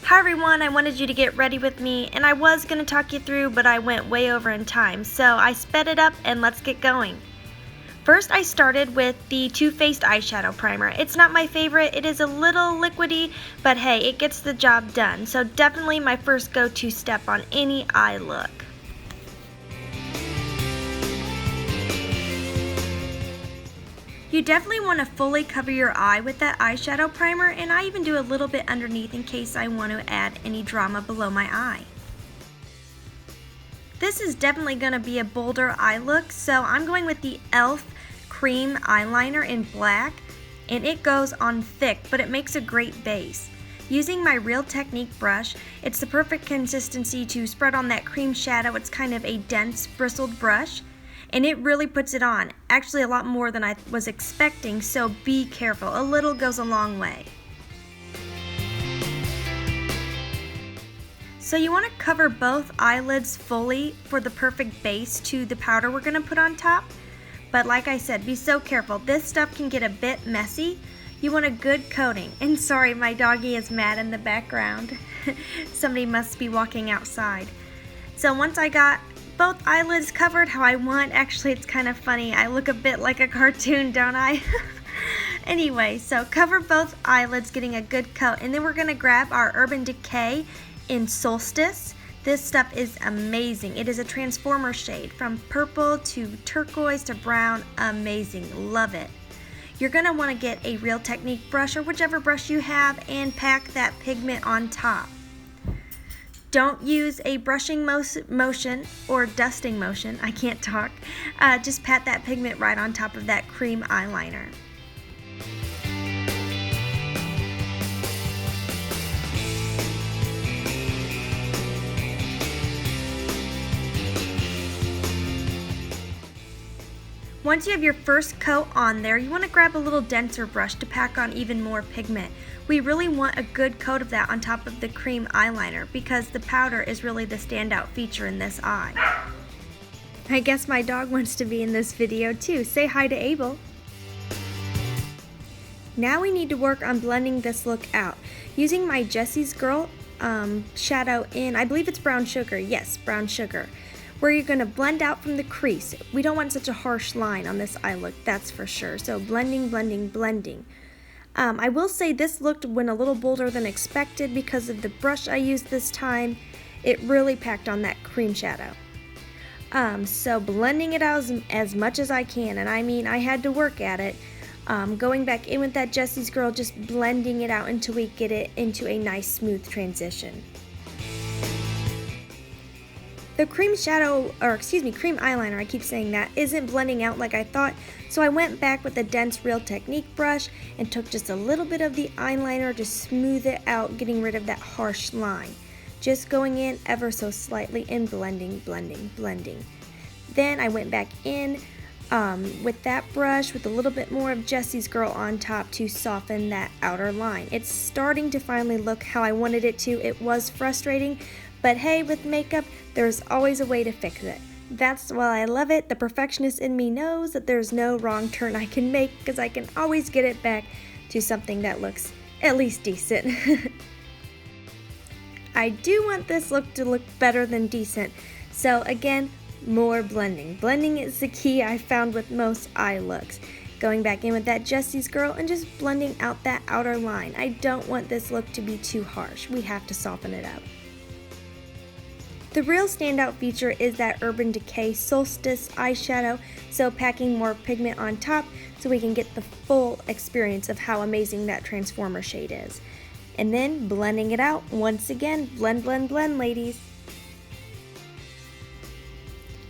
Hi everyone, I wanted you to get ready with me, and I was going to talk you through, but I went way over in time, so I sped it up and let's get going. First, I started with the Too Faced eyeshadow primer. It's not my favorite, it is a little liquidy, but hey, it gets the job done, so definitely my first go-to step on any eye look. You definitely want to fully cover your eye with that eyeshadow primer, and I even do a little bit underneath in case I want to add any drama below my eye. This is definitely going to be a bolder eye look, so I'm going with the E.L.F. cream eyeliner in black, and it goes on thick, but it makes a great base. Using my Real Technique brush, it's the perfect consistency to spread on that cream shadow. It's kind of a dense, bristled brush. And it really puts it on, actually a lot more than I was expecting, so be careful. A little goes a long way. So you want to cover both eyelids fully for the perfect base to the powder we're going to put on top. But like I said, be so careful. This stuff can get a bit messy. You want a good coating. And sorry, my doggie is mad in the background. Somebody must be walking outside. So once I got both eyelids covered how I want. Actually, it's kind of funny. I look a bit like a cartoon, don't I? Anyway, so cover both eyelids, getting a good coat. And then we're going to grab our Urban Decay in Solstice. This stuff is amazing. It is a transformer shade from purple to turquoise to brown. Amazing. Love it. You're going to want to get a Real Technique brush or whichever brush you have and pack that pigment on top. Don't use a brushing motion or dusting motion, I can't talk. Just pat that pigment right on top of that cream eyeliner. Once you have your first coat on there, you want to grab a little denser brush to pack on even more pigment. We really want a good coat of that on top of the cream eyeliner because the powder is really the standout feature in this eye. I guess my dog wants to be in this video too. Say hi to Abel. Now we need to work on blending this look out. Using my Jessie's Girl shadow in, I believe it's brown sugar. Yes, brown sugar. Where you're going to blend out from the crease. We don't want such a harsh line on this eye look, that's for sure. So blending, blending, blending. I will say this look went a little bolder than expected because of the brush I used this time. It really packed on that cream shadow. So blending it out as much as I can, and I mean I had to work at it. Going back in with that Jessie's Girl, just blending it out until we get it into a nice smooth transition. The cream shadow, or excuse me, cream eyeliner, I keep saying that, isn't blending out like I thought, so I went back with a dense Real Technique brush and took just a little bit of the eyeliner to smooth it out, getting rid of that harsh line. Just going in ever so slightly and blending, blending, blending. Then I went back in with that brush with a little bit more of Jessie's Girl on top to soften that outer line. It's starting to finally look how I wanted it to. It was frustrating, but hey, with makeup, there's always a way to fix it. That's why I love it. The perfectionist in me knows that there's no wrong turn I can make because I can always get it back to something that looks at least decent. I do want this look to look better than decent. So again, more blending. Blending is the key I found with most eye looks. Going back in with that Jessie's Girl and just blending out that outer line. I don't want this look to be too harsh. We have to soften it out. The real standout feature is that Urban Decay Solstice eyeshadow, so packing more pigment on top so we can get the full experience of how amazing that transformer shade is. And then blending it out, once again, blend, blend, blend, ladies.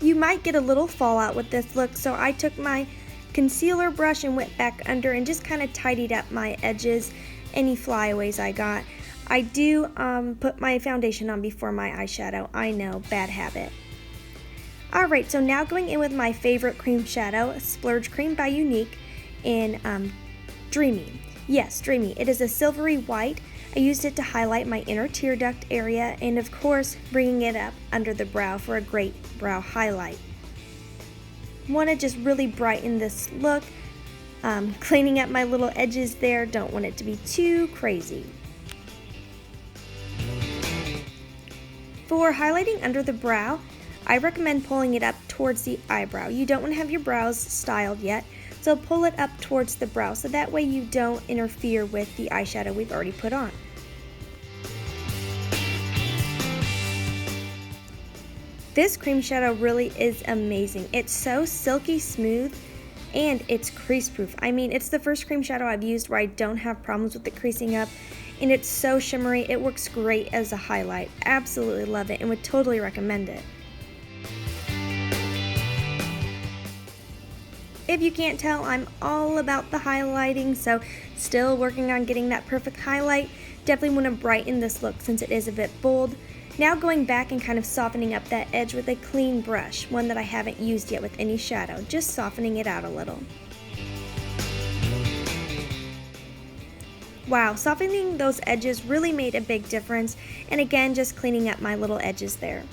You might get a little fallout with this look, so I took my concealer brush and went back under and just kind of tidied up my edges, any flyaways I got. I do put my foundation on before my eyeshadow. I know, bad habit. Alright, so now going in with my favorite cream shadow, Splurge Cream by Younique in Dreamy. Yes, Dreamy. It is a silvery white. I used it to highlight my inner tear duct area and of course bringing it up under the brow for a great brow highlight. Want to just really brighten this look. Cleaning up my little edges there. Don't want it to be too crazy. For highlighting under the brow, I recommend pulling it up towards the eyebrow. You don't want to have your brows styled yet, so pull it up towards the brow so that way you don't interfere with the eyeshadow we've already put on. This cream shadow really is amazing. It's so silky smooth and it's crease proof. I mean, it's the first cream shadow I've used where I don't have problems with it creasing up, and it's so shimmery. It works great as a highlight. Absolutely love it and would totally recommend it. If you can't tell, I'm all about the highlighting, so still working on getting that perfect highlight. Definitely want to brighten this look since it is a bit bold. Now going back and kind of softening up that edge with a clean brush, one that I haven't used yet with any shadow, just softening it out a little. Wow, softening those edges really made a big difference, and again, just cleaning up my little edges there.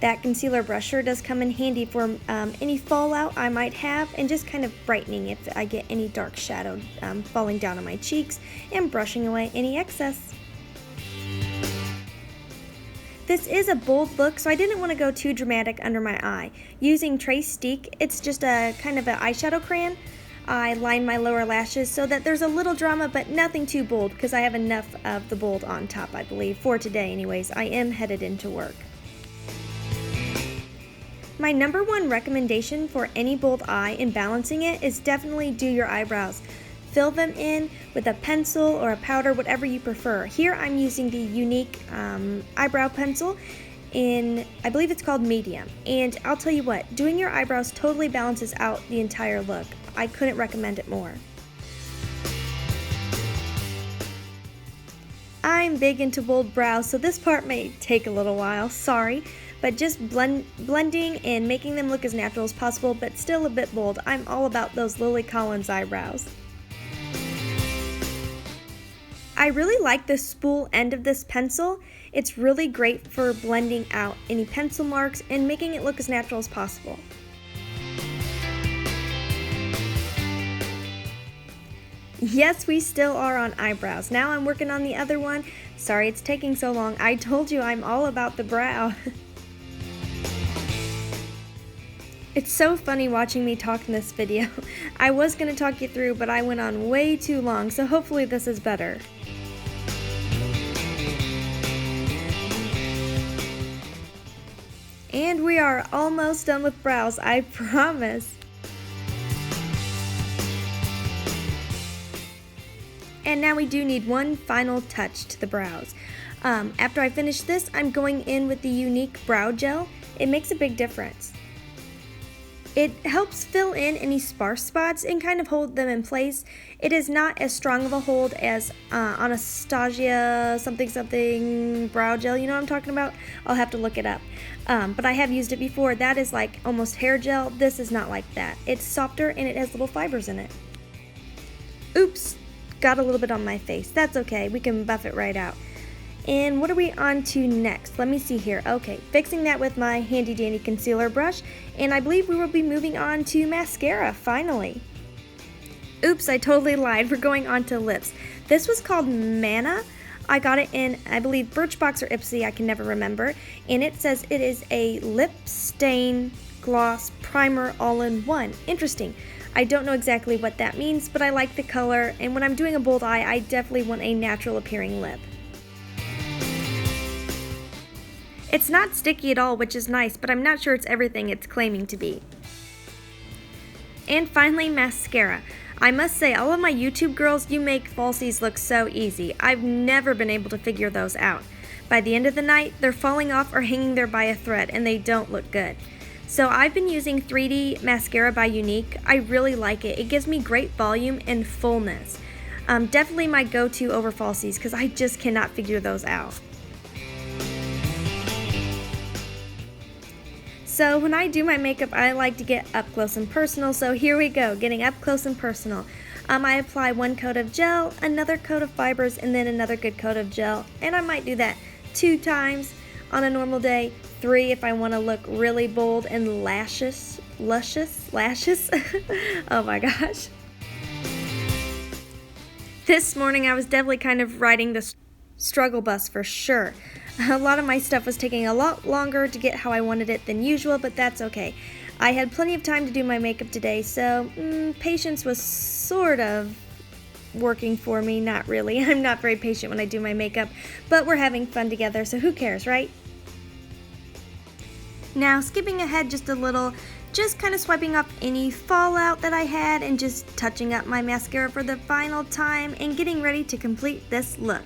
That concealer brush sure does come in handy for any fallout I might have, and just kind of brightening if I get any dark shadow falling down on my cheeks, and brushing away any excess. This is a bold look, so I didn't want to go too dramatic under my eye. Using Trace Steak, it's just a kind of an eyeshadow crayon. I line my lower lashes so that there's a little drama, but nothing too bold, because I have enough of the bold on top, I believe, for today anyways. I am headed into work. My number one recommendation for any bold eye in balancing it is definitely do your eyebrows. Fill them in with a pencil or a powder, whatever you prefer. Here I'm using the Younique eyebrow pencil in, I believe it's called medium. And I'll tell you what, doing your eyebrows totally balances out the entire look. I couldn't recommend it more. I'm big into bold brows, so this part may take a little while, sorry. But just blending and making them look as natural as possible, but still a bit bold. I'm all about those Lily Collins eyebrows. I really like the spool end of this pencil. It's really great for blending out any pencil marks and making it look as natural as possible. Yes, we still are on eyebrows. Now I'm working on the other one. Sorry it's taking so long. I told you I'm all about the brow. It's so funny watching me talk in this video. I was going to talk you through, but I went on way too long, so hopefully this is better. And we are almost done with brows, I promise. And now we do need one final touch to the brows. After I finish this, I'm going in with the Younique brow gel. It makes a big difference. It helps fill in any sparse spots and kind of hold them in place. It is not as strong of a hold as Anastasia something brow gel, you know what I'm talking about? I'll have to look it up. But I have used it before. That is like almost hair gel. This is not like that. It's softer and it has little fibers in it. Oops, got a little bit on my face. That's okay, we can buff it right out. And what are we on to next? Let me see here. Okay, fixing that with my handy dandy concealer brush, and I believe we will be moving on to mascara, finally. Oops, I totally lied. We're going on to lips. This was called Manna. I got it in, I believe, Birchbox or Ipsy, I can never remember, and it says it is a lip stain gloss primer all-in-one. Interesting. I don't know exactly what that means, but I like the color, and when I'm doing a bold eye, I definitely want a natural appearing lip. It's not sticky at all, which is nice, but I'm not sure it's everything it's claiming to be. And finally, mascara. I must say, all of my YouTube girls, you make falsies look so easy. I've never been able to figure those out. By the end of the night, they're falling off or hanging there by a thread, and they don't look good. So I've been using 3D Mascara by Younique. I really like it. It gives me great volume and fullness. Definitely my go-to over falsies, because I just cannot figure those out. So when I do my makeup, I like to get up close and personal, so here we go, getting up close and personal. I apply one coat of gel, another coat of fibers, and then another good coat of gel, and I might do that 2 times on a normal day, 3 if I want to look really bold and luscious. Oh my gosh. This morning I was definitely kind of riding the struggle bus for sure. A lot of my stuff was taking a lot longer to get how I wanted it than usual, but that's okay. I had plenty of time to do my makeup today, so patience was sort of working for me. Not really. I'm not very patient when I do my makeup, but we're having fun together, so who cares, right? Now, skipping ahead just a little, just kind of swiping off any fallout that I had and just touching up my mascara for the final time and getting ready to complete this look.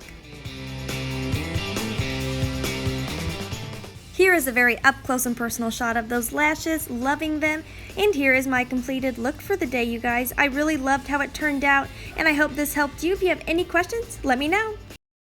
Here is a very up close and personal shot of those lashes, loving them, and here is my completed look for the day, you guys. I really loved how it turned out, and I hope this helped you. If you have any questions, let me know.